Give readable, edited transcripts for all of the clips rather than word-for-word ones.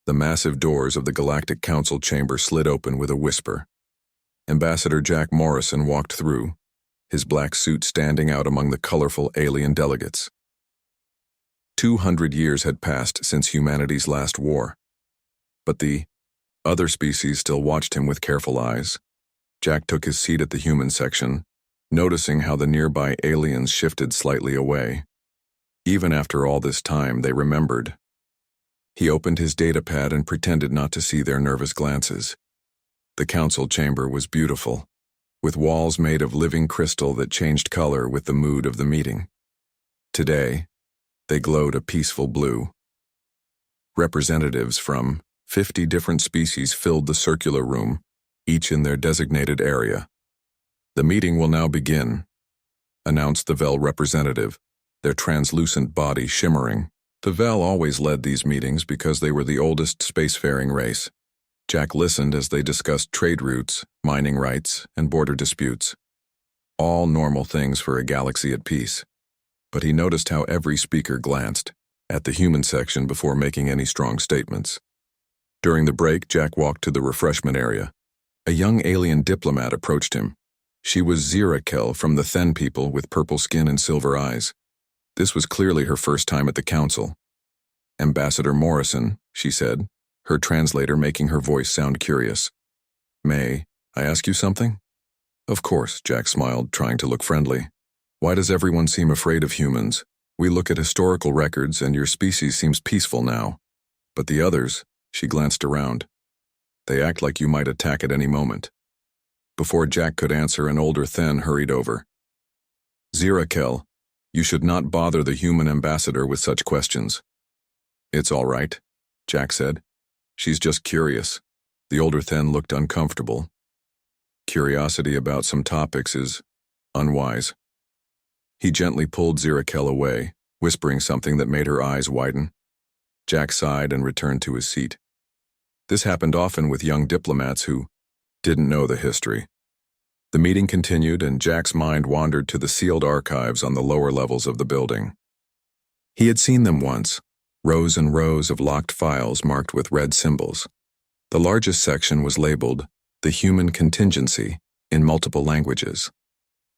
The massive doors of the Galactic Council chamber slid open with a whisper. Ambassador Jack Morrison walked through, his black suit standing out among the colorful alien delegates. 200 years had passed since humanity's last war, but the other species still watched him with careful eyes. Jack took his seat at the human section, noticing how the nearby aliens shifted slightly away. Even after all this time, they remembered. He opened his datapad and pretended not to see their nervous glances. The council chamber was beautiful, with walls made of living crystal that changed color with the mood of the meeting. Today, they glowed a peaceful blue. Representatives from 50 different species filled the circular room, each in their designated area. "The meeting will now begin," announced the Vel representative, their translucent body shimmering. The Vel always led these meetings because they were the oldest spacefaring race. Jack listened as they discussed trade routes, mining rights, and border disputes. All normal things for a galaxy at peace. But he noticed how every speaker glanced at the human section before making any strong statements. During the break, Jack walked to the refreshment area. A young alien diplomat approached him. She was Zirakel from the Then people with purple skin and silver eyes. This was clearly her first time at the council. "Ambassador Morrison," she said, her translator making her voice sound curious. "May I ask you something?" "Of course," Jack smiled, trying to look friendly. "Why does everyone seem afraid of humans? We look at historical records and your species seems peaceful now. But the others," she glanced around, "they act like you might attack at any moment." Before Jack could answer, an older Then hurried over. "Zirakel, you should not bother the human ambassador with such questions." "It's all right," Jack said. "She's just curious." The older Then looked uncomfortable. Curiosity about some topics is unwise. He gently pulled Zirakel away, whispering something that made her eyes widen. Jack sighed and returned to his seat. This happened often with young diplomats who didn't know the history. The meeting continued, and Jack's mind wandered to the sealed archives on the lower levels of the building. He had seen them once, rows and rows of locked files marked with red symbols. The largest section was labeled "The Human Contingency" in multiple languages.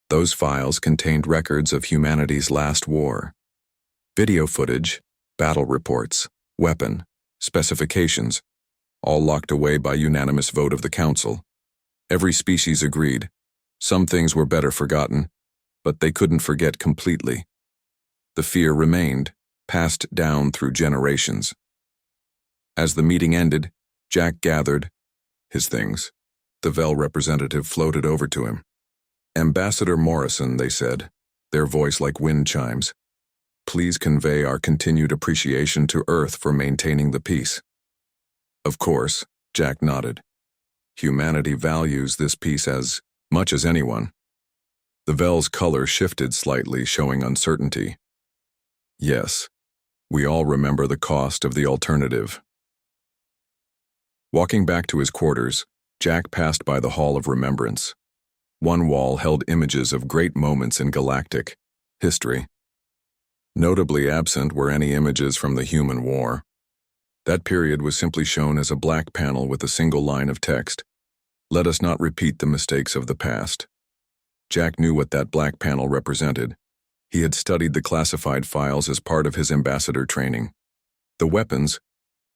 Those files contained records of humanity's last war. Video footage, battle reports, weapon, specifications, all locked away by unanimous vote of the council. Every species agreed. Some things were better forgotten, but they couldn't forget completely. The fear remained, passed down through generations. As the meeting ended, Jack gathered his things. The Vel representative floated over to him. "Ambassador Morrison," they said, their voice like wind chimes, "please convey our continued appreciation to Earth for maintaining the peace." "Of course," Jack nodded. "Humanity values this peace as much as anyone." The Vel's color shifted slightly, showing uncertainty. "Yes, we all remember the cost of the alternative." Walking back to his quarters, Jack passed by the Hall of Remembrance. One wall held images of great moments in galactic history. Notably absent were any images from the human war. That period was simply shown as a black panel with a single line of text. "Let us not repeat the mistakes of the past." Jack knew what that black panel represented. He had studied the classified files as part of his ambassador training. The weapons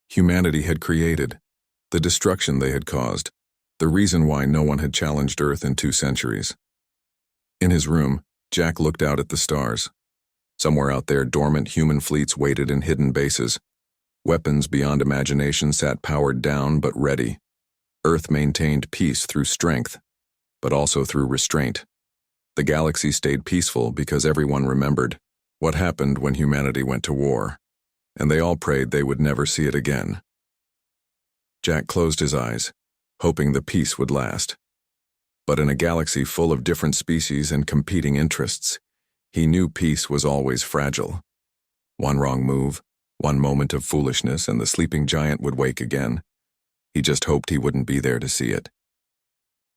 humanity had created, the destruction they had caused, the reason why no one had challenged Earth in 2 centuries. In his room, Jack looked out at the stars. Somewhere out there, dormant human fleets waited in hidden bases. Weapons beyond imagination sat powered down but ready. Earth maintained peace through strength, but also through restraint. The galaxy stayed peaceful because everyone remembered what happened when humanity went to war, and they all prayed they would never see it again. Jack closed his eyes, hoping the peace would last. But in a galaxy full of different species and competing interests, he knew peace was always fragile. One wrong move, one moment of foolishness, and the sleeping giant would wake again. He just hoped he wouldn't be there to see it.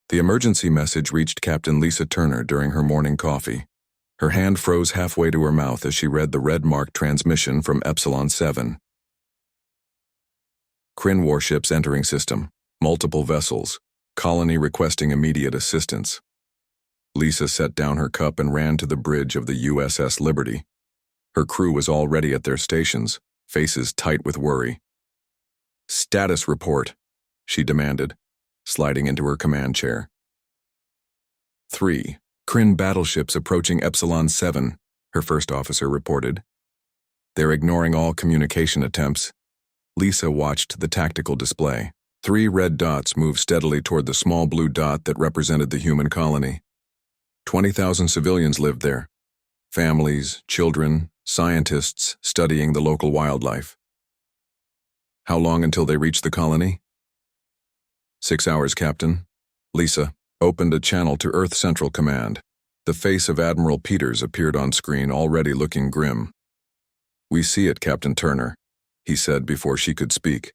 The emergency message reached Captain Lisa Turner during her morning coffee. Her hand froze halfway to her mouth as she read the red-marked transmission from Epsilon 7. Kryn warships entering system. Multiple vessels. Colony requesting immediate assistance. Lisa set down her cup and ran to the bridge of the USS Liberty. Her crew was already at their stations, faces tight with worry. "Status report," she demanded, sliding into her command chair. 3. Kryn battleships approaching Epsilon 7, her first officer reported. "They're ignoring all communication attempts." Lisa watched the tactical display. 3 red dots moved steadily toward the small blue dot that represented the human colony. 20,000 civilians lived there. Families, children, scientists studying the local wildlife. "How long until they reach the colony?" 6 hours, Captain." Lisa opened a channel to Earth Central Command. The face of Admiral Peters appeared on screen, already looking grim. "We see it, Captain Turner," he said before she could speak.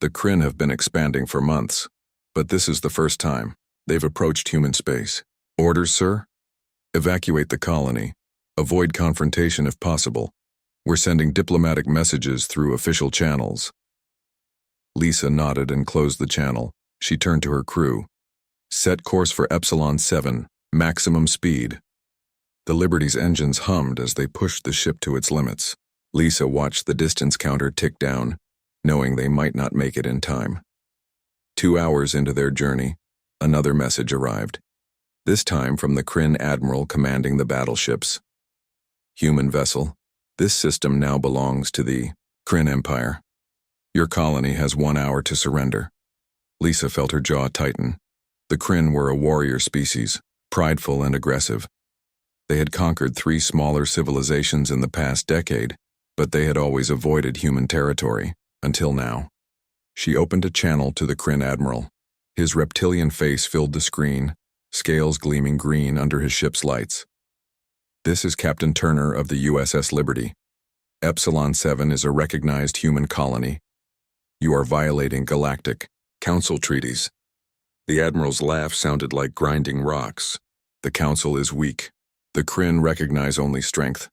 "The Kryn have been expanding for months, but this is the first time they've approached human space." "Orders, sir?" "Evacuate the colony. Avoid confrontation if possible. We're sending diplomatic messages through official channels." Lisa nodded and closed the channel. She turned to her crew. "Set course for Epsilon 7, maximum speed." The Liberty's engines hummed as they pushed the ship to its limits. Lisa watched the distance counter tick down, knowing they might not make it in time. 2 hours into their journey, another message arrived. This time from the Kryn admiral commanding the battleships. "Human vessel, this system now belongs to the Kryn Empire. Your colony has 1 hour to surrender." Lisa felt her jaw tighten. The Kryn were a warrior species, prideful and aggressive. They had conquered 3 smaller civilizations in the past decade, but they had always avoided human territory, until now. She opened a channel to the Kryn admiral. His reptilian face filled the screen, scales gleaming green under his ship's lights. "This is Captain Turner of the USS Liberty. Epsilon 7 is a recognized human colony. You are violating Galactic Council treaties." The admiral's laugh sounded like grinding rocks. "The Council is weak. The Kryn recognize only strength.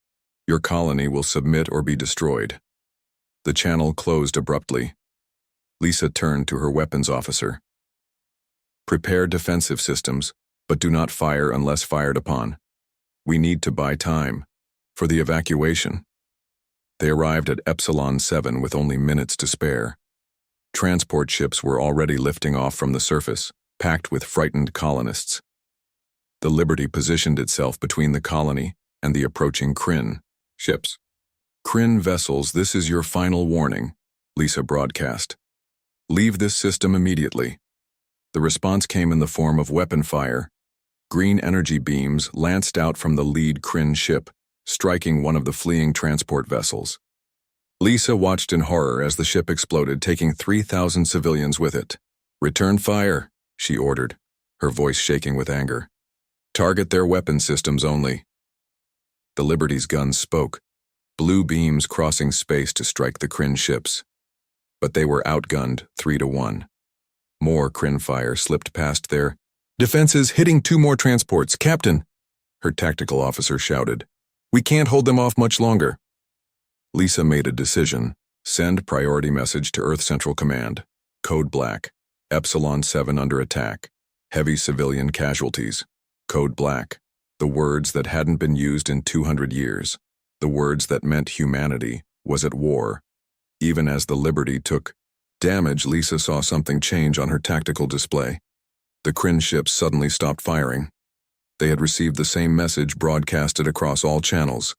Your colony will submit or be destroyed." The channel closed abruptly. Lisa turned to her weapons officer. "Prepare defensive systems, but do not fire unless fired upon. We need to buy time for the evacuation." They arrived at Epsilon 7 with only minutes to spare. Transport ships were already lifting off from the surface, packed with frightened colonists. The Liberty positioned itself between the colony and the approaching Kryn ships. "Kryn vessels, this is your final warning," Lisa broadcast. "Leave this system immediately." The response came in the form of weapon fire. Green energy beams lanced out from the lead Kryn ship, striking one of the fleeing transport vessels. Lisa watched in horror as the ship exploded, taking 3,000 civilians with it. "Return fire," she ordered, her voice shaking with anger. "Target their weapon systems only." The Liberty's guns spoke, blue beams crossing space to strike the Kryn ships. But they were outgunned 3-1. More Kryn fire slipped past their defenses, hitting 2 more transports. "Captain," her tactical officer shouted, "we can't hold them off much longer." Lisa made a decision. Send priority message to Earth Central Command. Code Black. Epsilon 7 under attack. Heavy civilian casualties. Code Black. The words that hadn't been used in 200 years. The words that meant humanity was at war. Even as the Liberty took damage, Lisa saw something change on her tactical display. The Kryn ships suddenly stopped firing. They had received the same message broadcasted across all channels.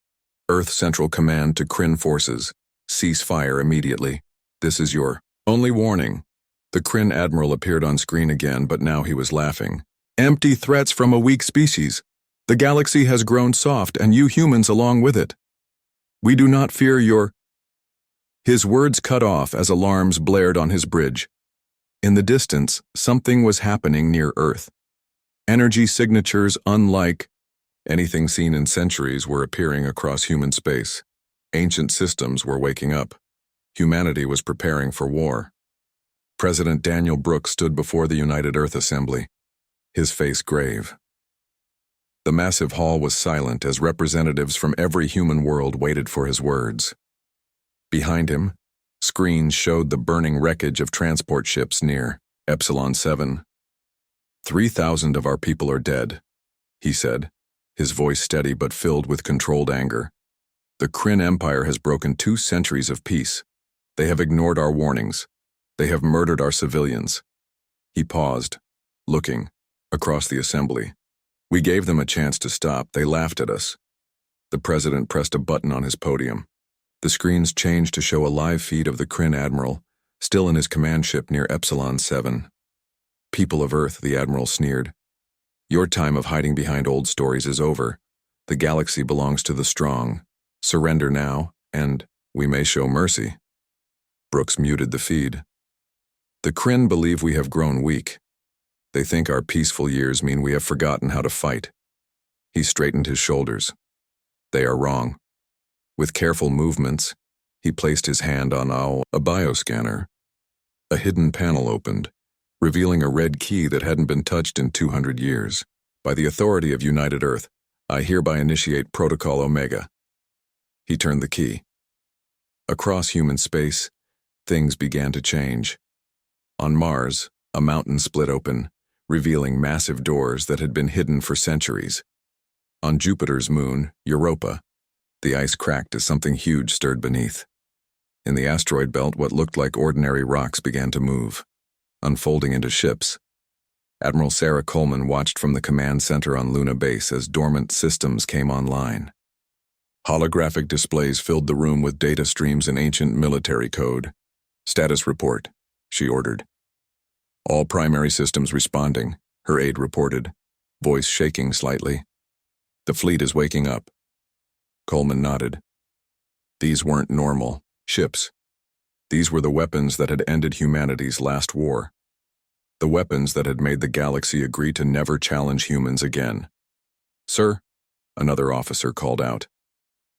Earth Central Command to Kryn forces. Cease fire immediately. This is your only warning. The Kryn admiral appeared on screen again, but now he was laughing. "Empty threats from a weak species. The galaxy has grown soft, and you humans along with it. We do not fear your—" His words cut off as alarms blared on his bridge. In the distance, something was happening near Earth. Energy signatures unlike anything seen in centuries were appearing across human space. Ancient systems were waking up. Humanity was preparing for war. President Daniel Brooks stood before the United Earth Assembly, his face grave. The massive hall was silent as representatives from every human world waited for his words. Behind him, Screens showed the burning wreckage of transport ships near Epsilon 7. 3,000 of our people are dead, he said, his voice steady but filled with controlled anger. The Kryn Empire has broken 2 centuries of peace. They have ignored our warnings. They have murdered our civilians. He paused, looking across the assembly. We gave them a chance to stop. They laughed at us. The president pressed a button on his podium. The screens changed to show a live feed of the Kryn admiral, still in his command ship near Epsilon 7. People of Earth, the admiral sneered. Your time of hiding behind old stories is over. The galaxy belongs to the strong. Surrender now, and we may show mercy. Brooks muted the feed. The Kryn believe we have grown weak. They think our peaceful years mean we have forgotten how to fight. He straightened his shoulders. They are wrong. With careful movements, he placed his hand on a bioscanner. A hidden panel opened, revealing a red key that hadn't been touched in 200 years. By the authority of United Earth, I hereby initiate Protocol Omega. He turned the key. Across human space, things began to change. On Mars, a mountain split open, revealing massive doors that had been hidden for centuries. On Jupiter's moon, Europa, the ice cracked as something huge stirred beneath. In the asteroid belt, what looked like ordinary rocks began to move, unfolding into ships. Admiral Sarah Coleman watched from the command center on Luna Base as dormant systems came online. Holographic displays filled the room with data streams in ancient military code. Status report, she ordered. All primary systems responding, her aide reported, voice shaking slightly. The fleet is waking up. Coleman nodded. These weren't normal ships. These were the weapons that had ended humanity's last war. The weapons that had made the galaxy agree to never challenge humans again. Sir, another officer called out.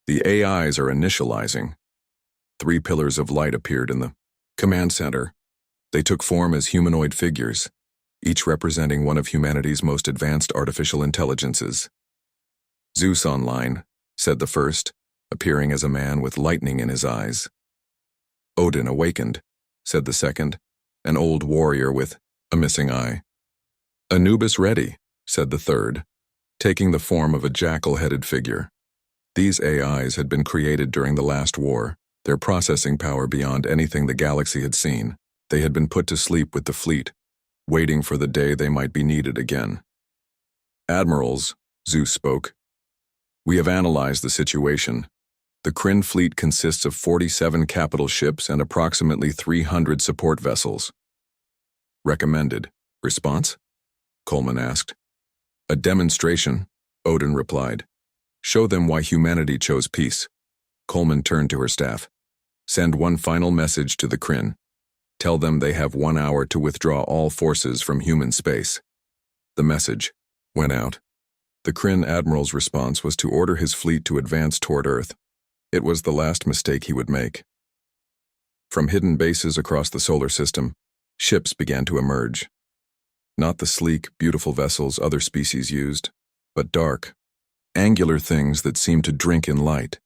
The AIs are initializing. 3 pillars of light appeared in the command center. They took form as humanoid figures, each representing one of humanity's most advanced artificial intelligences. Zeus online, said the first, appearing as a man with lightning in his eyes. Odin awakened, said the second, an old warrior with a missing eye. Anubis ready, said the third, taking the form of a jackal-headed figure. These AIs had been created during the last war, their processing power beyond anything the galaxy had seen. They had been put to sleep with the fleet, waiting for the day they might be needed again. Admirals, Zeus spoke. We have analyzed the situation. The Kryn fleet consists of 47 capital ships and approximately 300 support vessels. Recommended. Response? Coleman asked. A demonstration, Odin replied. Show them why humanity chose peace. Coleman turned to her staff. Send one final message to the Kryn. Tell them they have 1 hour to withdraw all forces from human space. The message went out. The Kryn admiral's response was to order his fleet to advance toward Earth. It was the last mistake he would make. From hidden bases across the solar system, ships began to emerge. Not the sleek, beautiful vessels other species used, but dark, angular things that seemed to drink in light.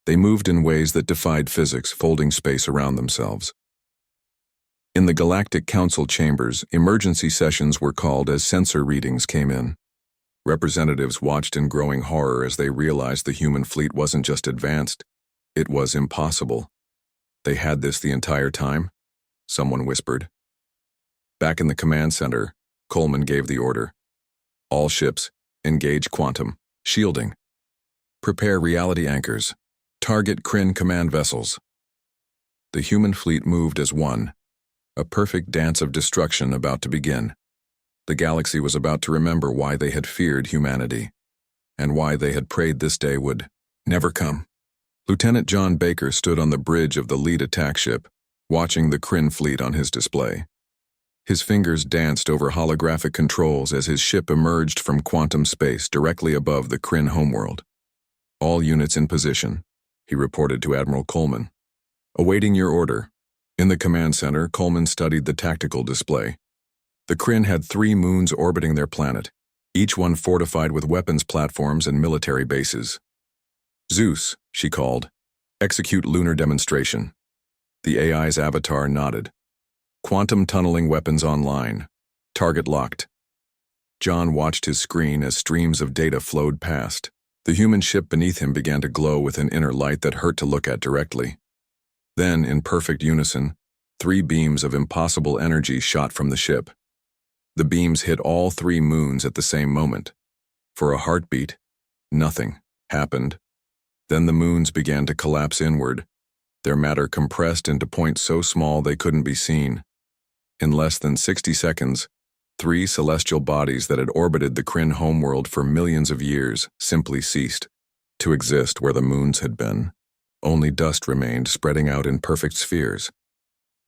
They moved in ways that defied physics, folding space around themselves. In the Galactic Council chambers, emergency sessions were called as sensor readings came in. Representatives watched in growing horror as they realized the human fleet wasn't just advanced, it was impossible. They had this the entire time? Someone whispered. Back in the command center, Coleman gave the order. All ships, engage quantum, shielding. Prepare reality anchors. Target Kryn command vessels. The human fleet moved as one, a perfect dance of destruction about to begin. The galaxy was about to remember why they had feared humanity, and why they had prayed this day would never come. Lieutenant John Baker stood on the bridge of the lead attack ship, watching the Kryn fleet on his display. His fingers danced over holographic controls as his ship emerged from quantum space directly above the Kryn homeworld. All units in position, he reported to Admiral Coleman. Awaiting your order. In the command center, Coleman studied the tactical display. The Kryn had 3 moons orbiting their planet, each one fortified with weapons platforms and military bases. Zeus, she called. Execute lunar demonstration. The AI's avatar nodded. Quantum tunneling weapons online. Target locked. John watched his screen as streams of data flowed past. The human ship beneath him began to glow with an inner light that hurt to look at directly. Then, in perfect unison, 3 beams of impossible energy shot from the ship. The beams hit all 3 moons at the same moment. For a heartbeat, nothing happened. Then the moons began to collapse inward, their matter compressed into points so small they couldn't be seen. In less than 60 seconds, 3 celestial bodies that had orbited the Kryn homeworld for millions of years simply ceased to exist where the moons had been. Only dust remained, spreading out in perfect spheres.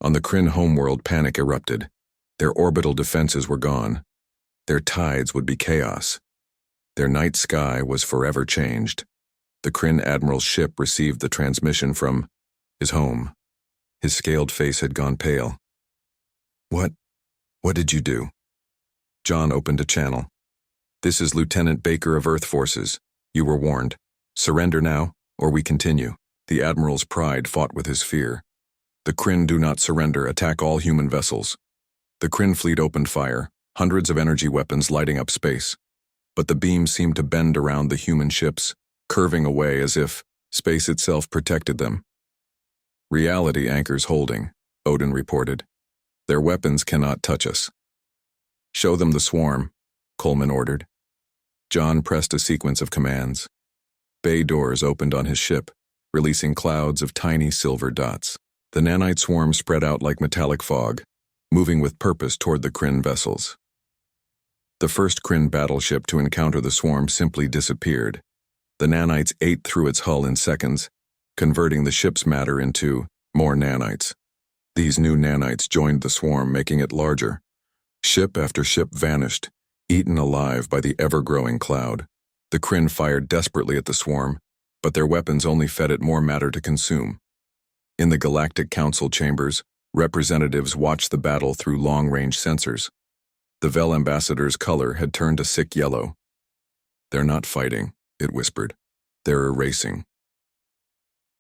On the Kryn homeworld, panic erupted. Their orbital defenses were gone. Their tides would be chaos. Their night sky was forever changed. The Kryn admiral's ship received the transmission from his home. His scaled face had gone pale. What did you do? John opened a channel. This is Lieutenant Baker of Earth Forces. You were warned. Surrender now, or we continue. The admiral's pride fought with his fear. The Kryn do not surrender. Attack all human vessels. The Kryn fleet opened fire, hundreds of energy weapons lighting up space. But the beams seemed to bend around the human ships, curving away as if space itself protected them. Reality anchors holding, Odin reported. Their weapons cannot touch us. Show them the swarm, Coleman ordered. John pressed a sequence of commands. Bay doors opened on his ship, releasing clouds of tiny silver dots. The nanite swarm spread out like metallic fog, moving with purpose toward the Kryn vessels. The first Kryn battleship to encounter the swarm simply disappeared. The nanites ate through its hull in seconds, converting the ship's matter into more nanites. These new nanites joined the swarm, making it larger. Ship after ship vanished, eaten alive by the ever-growing cloud. The Kryn fired desperately at the swarm, but their weapons only fed it more matter to consume. In the Galactic Council chambers, representatives watched the battle through long-range sensors. The Vel ambassador's color had turned a sick yellow. They're not fighting, it whispered. They're erasing.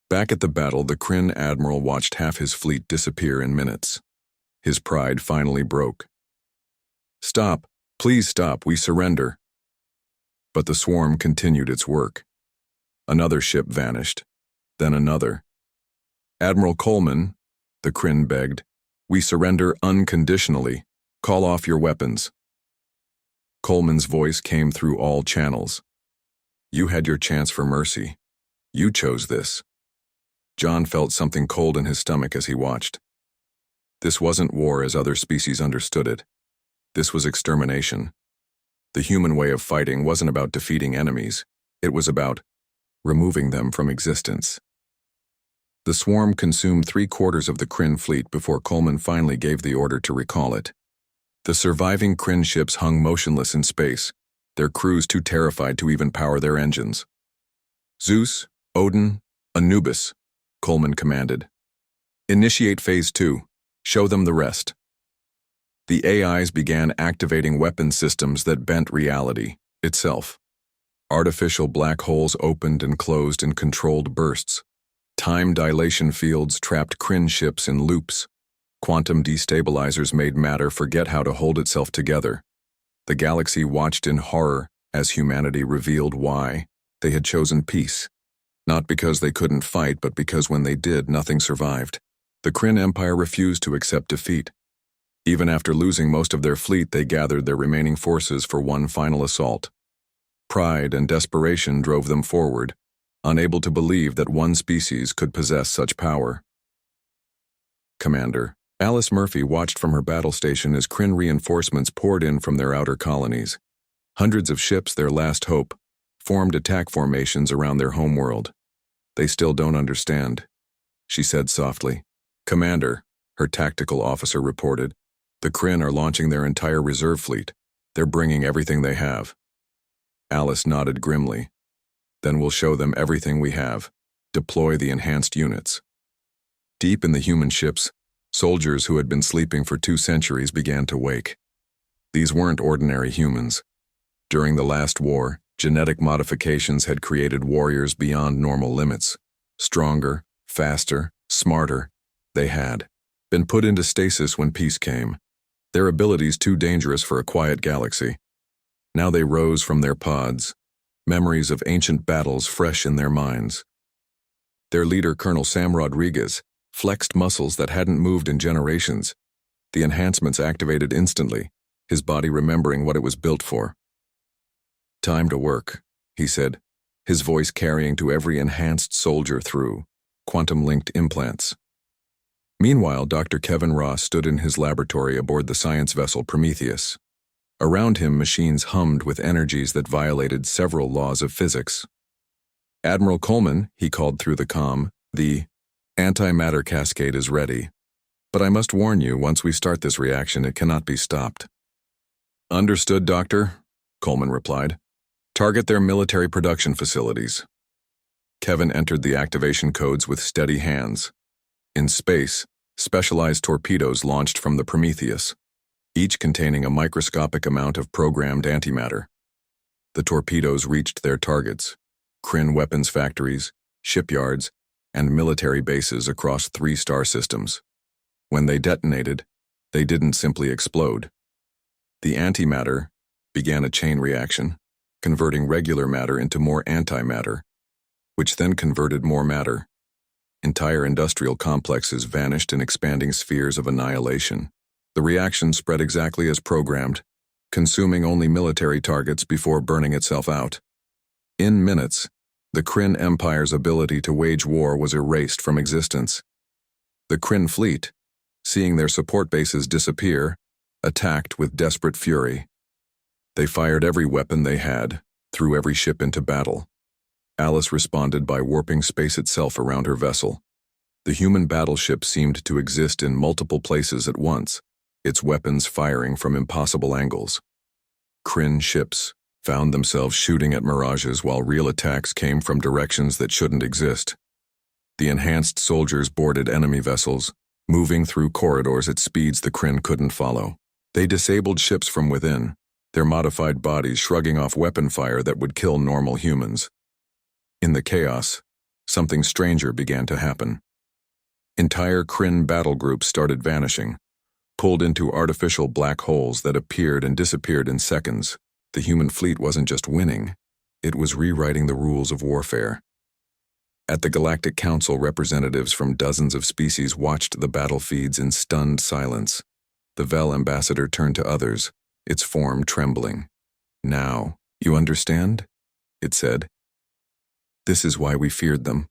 Back at the battle, the Kryn admiral watched half his fleet disappear in minutes. His pride finally broke. Stop, please stop, we surrender. But the swarm continued its work. Another ship vanished, then another. Admiral Coleman, the Kryn begged, we surrender unconditionally. Call off your weapons. Coleman's voice came through all channels. You had your chance for mercy. You chose this. John felt something cold in his stomach as he watched. This wasn't war as other species understood it. This was extermination. The human way of fighting wasn't about defeating enemies. It was about removing them from existence. The swarm consumed 3/4 of the Kryn fleet before Coleman finally gave the order to recall it. The surviving Kryn ships hung motionless in space, their crews too terrified to even power their engines. Zeus, Odin, Anubis, Coleman commanded. Initiate Phase 2. Show them the rest. The AIs began activating weapon systems that bent reality itself. Artificial black holes opened and closed in controlled bursts. Time dilation fields trapped Kryn ships in loops. Quantum destabilizers made matter forget how to hold itself together. The galaxy watched in horror as humanity revealed why they had chosen peace. Not because they couldn't fight, but because when they did, nothing survived. The Kryn Empire refused to accept defeat. Even after losing most of their fleet, they gathered their remaining forces for one final assault. Pride and desperation drove them forward, unable to believe that one species could possess such power. Commander, Alice Murphy watched from her battle station as Kryn reinforcements poured in from their outer colonies. Hundreds of ships, their last hope, formed attack formations around their homeworld. They still don't understand, she said softly. Commander, her tactical officer reported, the Kryn are launching their entire reserve fleet. They're bringing everything they have. Alice nodded grimly. Then we'll show them everything we have. Deploy the enhanced units. Deep in the human ships, soldiers who had been sleeping for 2 centuries began to wake. These weren't ordinary humans. During the last war, genetic modifications had created warriors beyond normal limits. Stronger, faster, smarter. They had been put into stasis when peace came, their abilities too dangerous for a quiet galaxy. Now they rose from their pods, memories of ancient battles fresh in their minds. Their leader, Colonel Sam Rodriguez, flexed muscles that hadn't moved in generations. The enhancements activated instantly, his body remembering what it was built for. "Time to work," he said, his voice carrying to every enhanced soldier through quantum-linked implants. Meanwhile, Dr. Kevin Ross stood in his laboratory aboard the science vessel Prometheus. Around him, machines hummed with energies that violated several laws of physics. "Admiral Coleman," he called through the comm, "the antimatter cascade is ready. But I must warn you, once we start this reaction, it cannot be stopped." "Understood, Doctor," Coleman replied. "Target their military production facilities." Kevin entered the activation codes with steady hands. In space, specialized torpedoes launched from the Prometheus, each containing a microscopic amount of programmed antimatter. The torpedoes reached their targets: Kryn weapons factories, shipyards, and military bases across 3 star systems. When they detonated, they didn't simply explode. The antimatter began a chain reaction, converting regular matter into more antimatter, which then converted more matter. Entire industrial complexes vanished in expanding spheres of annihilation. The reaction spread exactly as programmed, consuming only military targets before burning itself out. In minutes, the Kryn Empire's ability to wage war was erased from existence. The Kryn fleet, seeing their support bases disappear, attacked with desperate fury. They fired every weapon they had, threw every ship into battle. Alice responded by warping space itself around her vessel. The human battleship seemed to exist in multiple places at once, its weapons firing from impossible angles. Kryn ships found themselves shooting at mirages while real attacks came from directions that shouldn't exist. The enhanced soldiers boarded enemy vessels, moving through corridors at speeds the Kryn couldn't follow. They disabled ships from within, their modified bodies shrugging off weapon fire that would kill normal humans. In the chaos, something stranger began to happen. Entire Kryn battle groups started vanishing, pulled into artificial black holes that appeared and disappeared in seconds. The human fleet wasn't just winning, it was rewriting the rules of warfare. At the Galactic Council, representatives from dozens of species watched the battle feeds in stunned silence. The Vel ambassador turned to others, its form trembling. "Now, you understand?" it said. "This is why we feared them.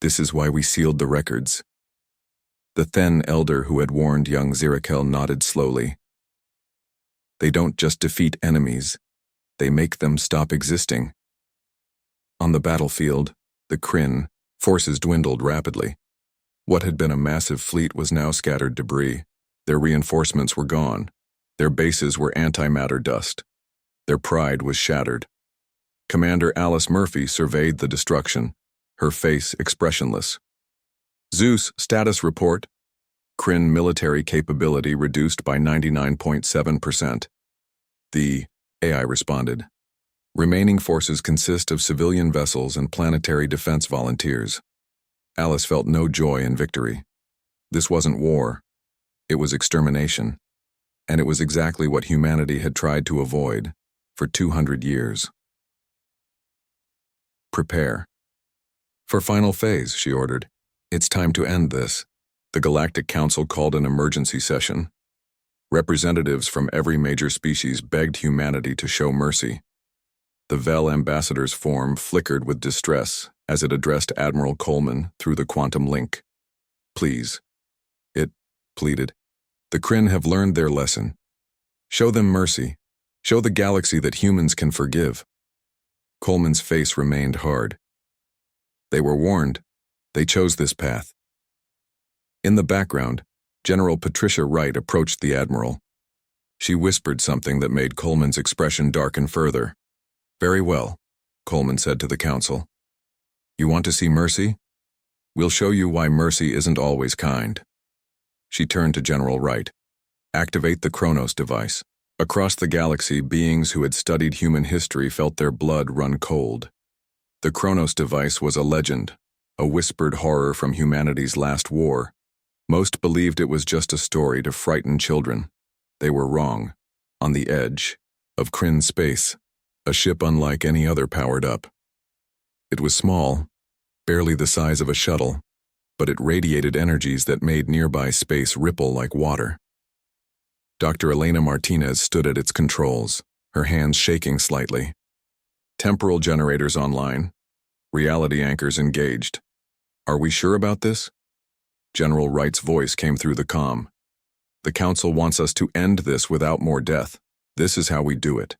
This is why we sealed the records." The Then elder who had warned young Zirakel nodded slowly. "They don't just defeat enemies, they make them stop existing." On the battlefield, the Kryn forces dwindled rapidly. What had been a massive fleet was now scattered debris. Their reinforcements were gone. Their bases were antimatter dust. Their pride was shattered. Commander Alice Murphy surveyed the destruction, her face expressionless. "Zeus, status report. Kryn military capability reduced by 99.7%. The AI responded. "Remaining forces consist of civilian vessels and planetary defense volunteers." Alice felt no joy in victory. This wasn't war. It was extermination. And it was exactly what humanity had tried to avoid for 200 years. "Prepare for final phase," she ordered. "It's time to end this." The Galactic Council called an emergency session. Representatives from every major species begged humanity to show mercy. The Vel ambassador's form flickered with distress as it addressed Admiral Coleman through the quantum link. "Please," it pleaded. "The Kryn have learned their lesson. Show them mercy. Show the galaxy that humans can forgive." Coleman's face remained hard. "They were warned. They chose this path." In the background, General Patricia Wright approached the Admiral. She whispered something that made Coleman's expression darken further. "Very well," Coleman said to the Council. "You want to see mercy? We'll show you why mercy isn't always kind." She turned to General Wright. "Activate the Kronos device." Across the galaxy, beings who had studied human history felt their blood run cold. The Kronos device was a legend, a whispered horror from humanity's last war, Most believed it was just a story to frighten children. They were wrong. On the edge of Kryn space, a ship unlike any other powered up. It was small, barely the size of a shuttle, but it radiated energies that made nearby space ripple like water. Dr. Elena Martinez stood at its controls, her hands shaking slightly. Temporal generators online. Reality anchors engaged. Are we sure about this? General Wright's voice came through the comm. The Council wants us to end this without more death. This is how we do it.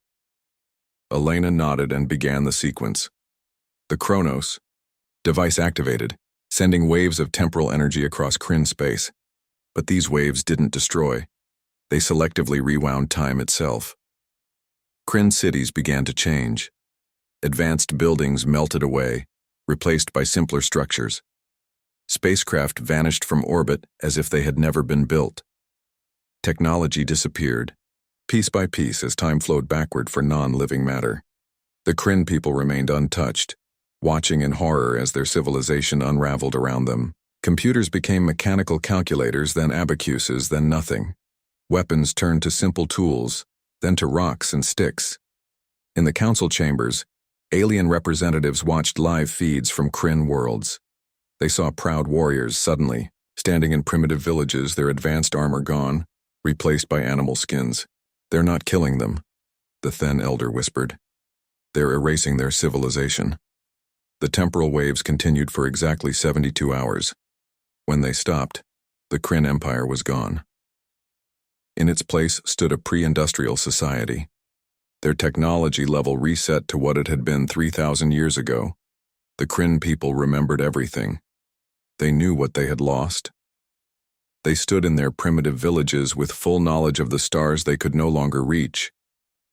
Elena nodded and began the sequence. The Chronos. Device activated, sending waves of temporal energy across Kryn space. But these waves didn't destroy. They selectively rewound time itself. Kryn cities began to change. Advanced buildings melted away, replaced by simpler structures. Spacecraft vanished from orbit as if they had never been built. Technology disappeared, piece by piece as time flowed backward for non-living matter. The Kryn people remained untouched, watching in horror as their civilization unraveled around them. Computers became mechanical calculators, then abacuses, then nothing. Weapons turned to simple tools, then to rocks and sticks. In the council chambers, alien representatives watched live feeds from Kryn worlds. They saw proud warriors suddenly, standing in primitive villages, their advanced armor gone, replaced by animal skins. They're not killing them, the Then Elder whispered. They're erasing their civilization. The temporal waves continued for exactly 72 hours. When they stopped, the Kryn Empire was gone. In its place stood a pre-industrial society. Their technology level reset to what it had been 3,000 years ago. The Kryn people remembered everything. They knew what they had lost. They stood in their primitive villages with full knowledge of the stars they could no longer reach,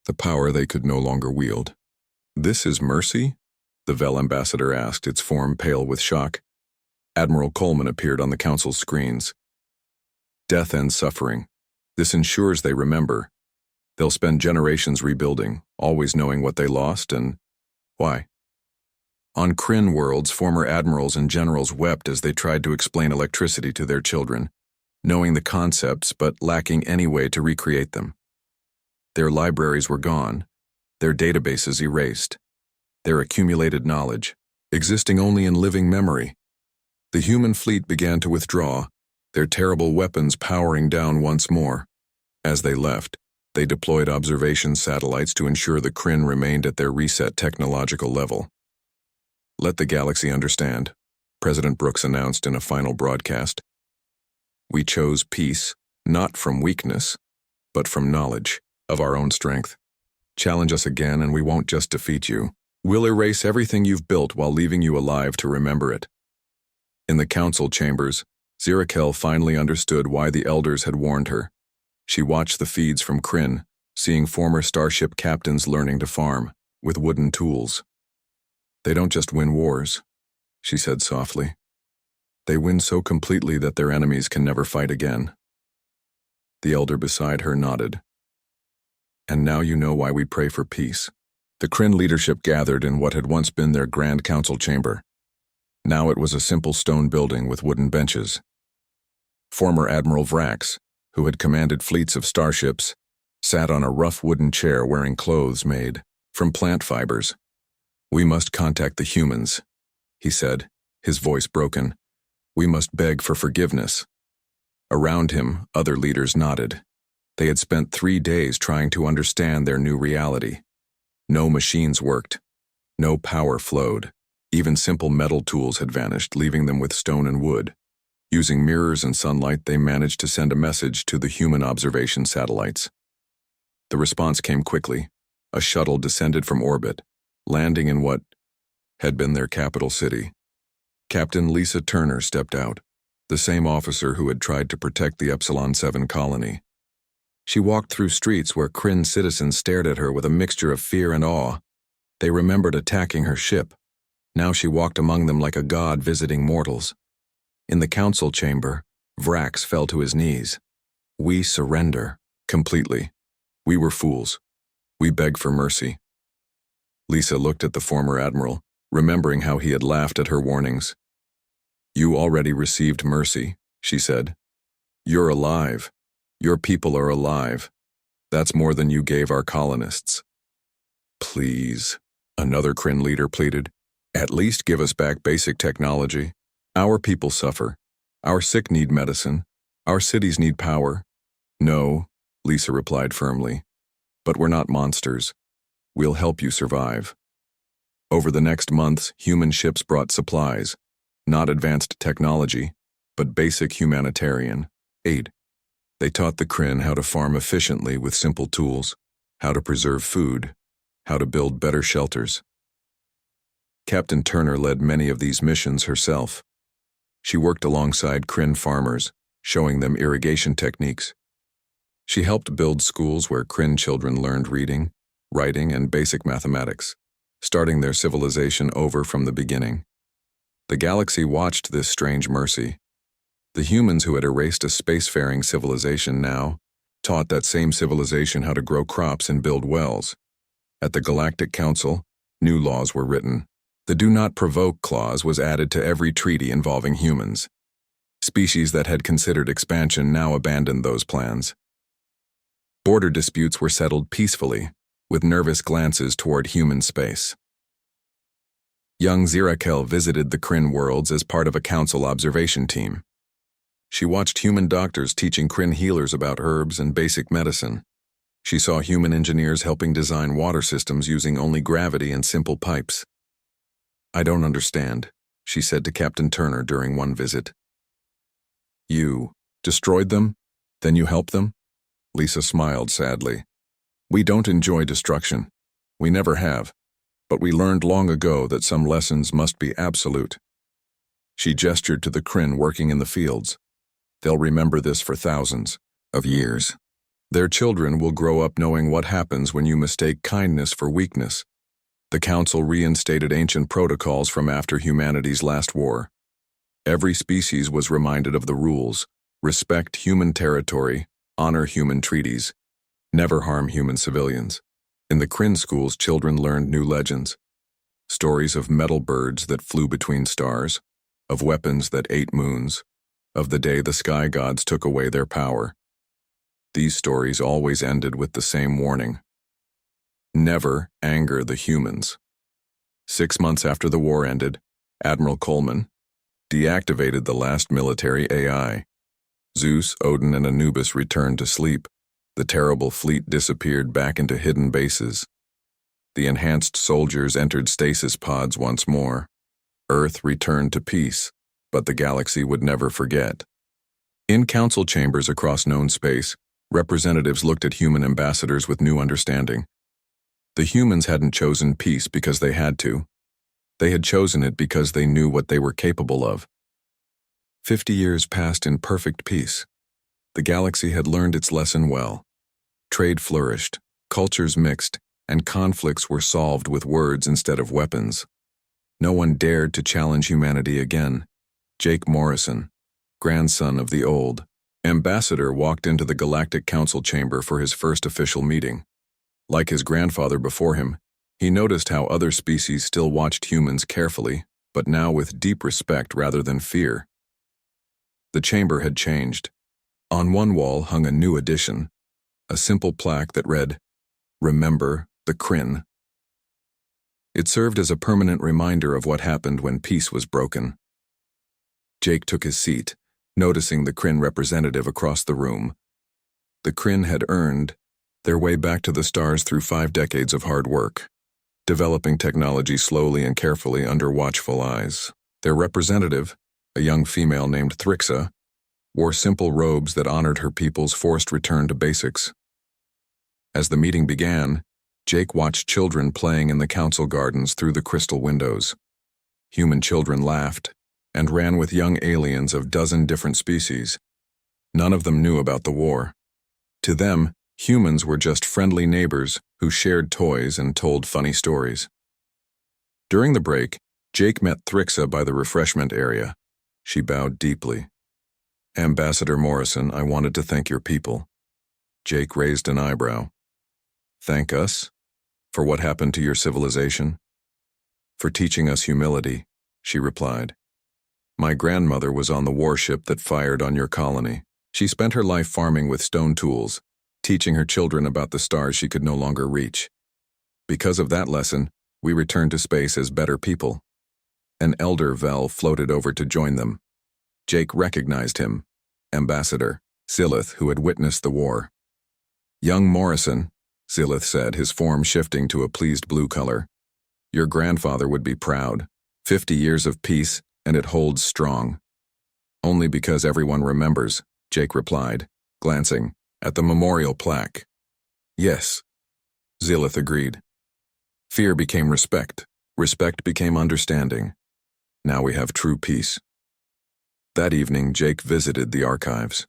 the power they could no longer wield. "This is mercy?" the Vel ambassador asked, its form pale with shock. Admiral Coleman appeared on the council's screens. "Death and suffering. This ensures they remember. They'll spend generations rebuilding, always knowing what they lost and why." On Kryn worlds, former admirals and generals wept as they tried to explain electricity to their children, knowing the concepts but lacking any way to recreate them. Their libraries were gone, their databases erased, their accumulated knowledge existing only in living memory. The human fleet began to withdraw, their terrible weapons powering down once more. As they left, they deployed observation satellites to ensure the Kryn remained at their reset technological level. "Let the galaxy understand," President Brooks announced in a final broadcast. "We chose peace, not from weakness, but from knowledge of our own strength. Challenge us again and we won't just defeat you. We'll erase everything you've built while leaving you alive to remember it." In the council chambers, Zirakel finally understood why the elders had warned her. She watched the feeds from Kryn, seeing former starship captains learning to farm, with wooden tools. "They don't just win wars," she said softly. "They win so completely that their enemies can never fight again." The elder beside her nodded. "And now you know why we pray for peace." The Kryn leadership gathered in what had once been their grand council chamber. Now it was a simple stone building with wooden benches. Former Admiral Vrax, who had commanded fleets of starships, sat on a rough wooden chair wearing clothes made from plant fibers. "We must contact the humans," he said, his voice broken. "We must beg for forgiveness." Around him, other leaders nodded. They had spent 3 days trying to understand their new reality. No machines worked. No power flowed. Even simple metal tools had vanished, leaving them with stone and wood. Using mirrors and sunlight, they managed to send a message to the human observation satellites. The response came quickly. A shuttle descended from orbit, landing in what had been their capital city. Captain Lisa Turner stepped out, the same officer who had tried to protect the Epsilon 7 colony. She walked through streets where Kryn citizens stared at her with a mixture of fear and awe. They remembered attacking her ship. Now she walked among them like a god visiting mortals. In the council chamber, Vrax fell to his knees. "We surrender, completely. We were fools. We beg for mercy." Lisa looked at the former admiral, remembering how he had laughed at her warnings. "You already received mercy," she said, You're alive. Your people are alive. That's more than you gave our colonists. Please, another Kryn leader pleaded. At least give us back basic technology. Our people suffer. Our sick need medicine. Our cities need power. No, Lisa replied firmly. But we're not monsters. We'll help you survive. Over the next months, human ships brought supplies, not advanced technology, but basic humanitarian aid. They taught the Kryn how to farm efficiently with simple tools, how to preserve food, how to build better shelters. Captain Turner led many of these missions herself. She worked alongside Kryn farmers, showing them irrigation techniques. She helped build schools where Kryn children learned reading, writing, and basic mathematics, starting their civilization over from the beginning. The galaxy watched this strange mercy. The humans who had erased a spacefaring civilization now taught that same civilization how to grow crops and build wells. At the Galactic Council, new laws were written. The Do Not Provoke clause was added to every treaty involving humans. Species that had considered expansion now abandoned those plans. Border disputes were settled peacefully, with nervous glances toward human space. Young Zirakel visited the Kryn worlds as part of a council observation team. She watched human doctors teaching Kryn healers about herbs and basic medicine. She saw human engineers helping design water systems using only gravity and simple pipes. I don't understand, she said to Captain Turner during one visit. You destroyed them? Then you helped them? Lisa smiled sadly. We don't enjoy destruction. We never have. But we learned long ago that some lessons must be absolute. She gestured to the Kryn working in the fields. They'll remember this for thousands of years. Their children will grow up knowing what happens when you mistake kindness for weakness. The Council reinstated ancient protocols from after humanity's last war. Every species was reminded of the rules: respect human territory, honor human treaties, never harm human civilians. In the Kryn schools, children learned new legends. Stories of metal birds that flew between stars, of weapons that ate moons, of the day the sky gods took away their power. These stories always ended with the same warning: never anger the humans. 6 months after the war ended, Admiral Coleman deactivated the last military AI. Zeus, Odin, and Anubis returned to sleep. The terrible fleet disappeared back into hidden bases. The enhanced soldiers entered stasis pods once more. Earth returned to peace, but the galaxy would never forget. In council chambers across known space, representatives looked at human ambassadors with new understanding. The humans hadn't chosen peace because they had to. They had chosen it because they knew what they were capable of. 50 years passed in perfect peace. The galaxy had learned its lesson well. Trade flourished, cultures mixed, and conflicts were solved with words instead of weapons. No one dared to challenge humanity again. Jake Morrison, grandson of the old ambassador, walked into the Galactic Council chamber for his first official meeting. Like his grandfather before him, he noticed how other species still watched humans carefully, but now with deep respect rather than fear. The chamber had changed. On one wall hung a new addition, a simple plaque that read, "Remember the Kryn." It served as a permanent reminder of what happened when peace was broken. Jake took his seat, noticing the Kryn representative across the room. The Kryn had earned their way back to the stars through 5 decades of hard work, developing technology slowly and carefully under watchful eyes. Their representative, a young female named Thrixa, wore simple robes that honored her people's forced return to basics. As the meeting began, Jake watched children playing in the council gardens through the crystal windows. Human children laughed and ran with young aliens of 12 different species. None of them knew about the war. To them, humans were just friendly neighbors who shared toys and told funny stories. During the break, Jake met Thrixa by the refreshment area. She bowed deeply. "Ambassador Morrison, I wanted to thank your people." Jake raised an eyebrow. "Thank us? For what happened to your civilization?" "For teaching us humility," she replied. "My grandmother was on the warship that fired on your colony. She spent her life farming with stone tools, teaching her children about the stars she could no longer reach. Because of that lesson, we returned to space as better people. An elder Vel floated over to join them. Jake recognized him, Ambassador Zillith, who had witnessed the war. Young Morrison, Zillith said, his form shifting to a pleased blue color. Your grandfather would be proud. 50 years of peace, and it holds strong. Only because everyone remembers, Jake replied, glancing at the memorial plaque. Yes, Zillith agreed. Fear became respect. Respect became understanding. Now we have true peace. That evening, Jake visited the archives.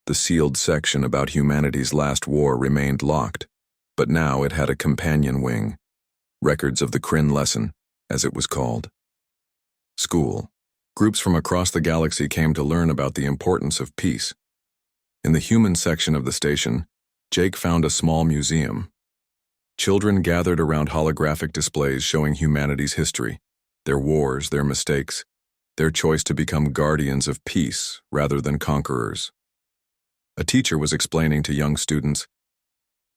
The sealed section about humanity's last war remained locked, but now it had a companion wing. Records of the Kryn lesson, as it was called. School. Groups from across the galaxy came to learn about the importance of peace. In the human section of the station, Jake found a small museum. Children gathered around holographic displays showing humanity's history, their wars, their mistakes, their choice to become guardians of peace rather than conquerors. A teacher was explaining to young students,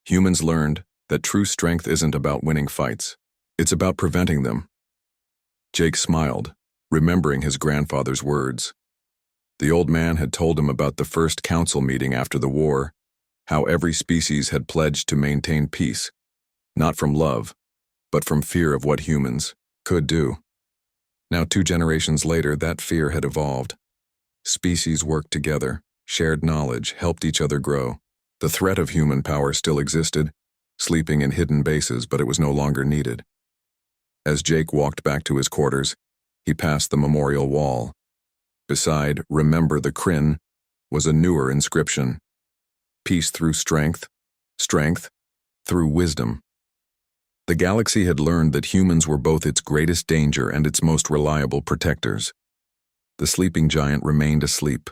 humans learned that true strength isn't about winning fights, it's about preventing them. Jake smiled, remembering his grandfather's words. The old man had told him about the first council meeting after the war, how every species had pledged to maintain peace, not from love, but from fear of what humans could do. Now 2 generations later, that fear had evolved. Species worked together, shared knowledge, helped each other grow. The threat of human power still existed, sleeping in hidden bases, but it was no longer needed. As Jake walked back to his quarters, he passed the memorial wall. Beside "Remember the Kryn" was a newer inscription. Peace through strength, strength through wisdom. The galaxy had learned that humans were both its greatest danger and its most reliable protectors. The sleeping giant remained asleep,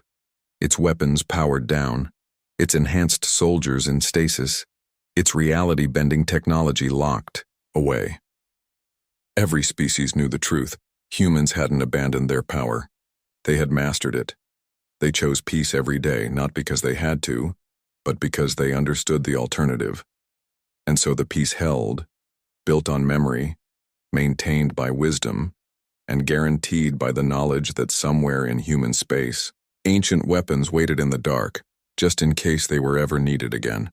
its weapons powered down, its enhanced soldiers in stasis, its reality-bending technology locked away. Every species knew the truth. Humans hadn't abandoned their power. They had mastered it. They chose peace every day, not because they had to, but because they understood the alternative. And so the peace held, built on memory, maintained by wisdom, and guaranteed by the knowledge that somewhere in human space, ancient weapons waited in the dark, just in case they were ever needed again.